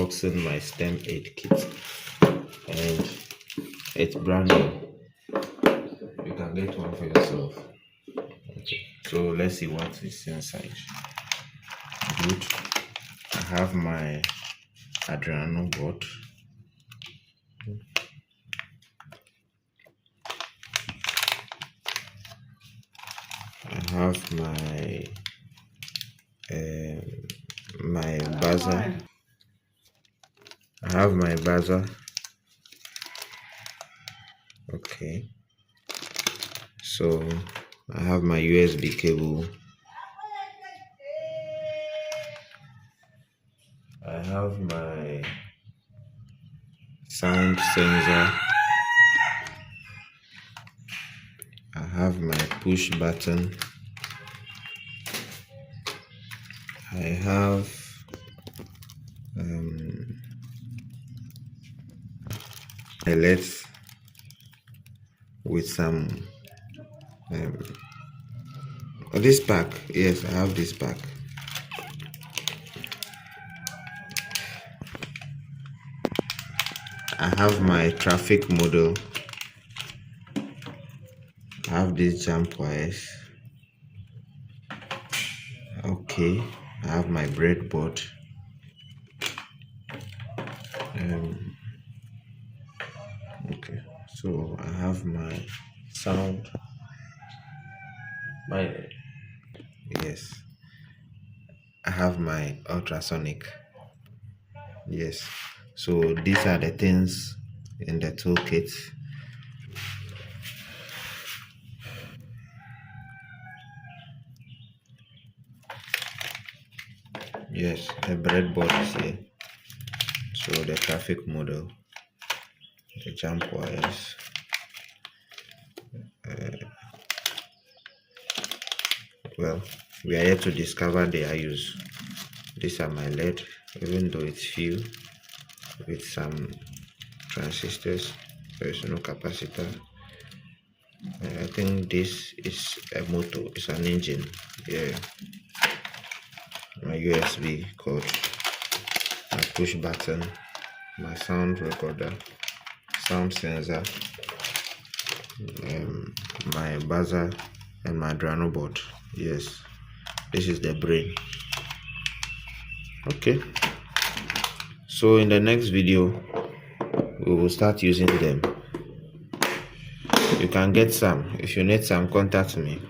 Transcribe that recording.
unboxing my Stemaide kit, and it's brand new. You can get one for yourself. Okay, so let's see what is inside. Good. I have my Adriano board. I have my buzzer. I have my buzzer. Okay, so I have my USB cable. I have my sound sensor. I have my push button. I have LEDs with some this pack. Yes, I have this pack. I have my traffic model. I have these jump wires. Okay, I have my breadboard. Okay, so I have my sound. Yes, I have my ultrasonic. Yes, so these are the things in the toolkit. Yes, the breadboard is here. So the traffic model, the jump wires, well, we are yet to discover their use. These are my LED, even though it's few, with some transistors. There is no capacitor. I think this is a motor, it's an engine. Yeah, my USB cord, my push button, my sound recorder, sound sensor, my buzzer, and my Arduino board. Yes, this is the brain. Okay, so in the next video we will start using them. You can get some. If you need some, contact me.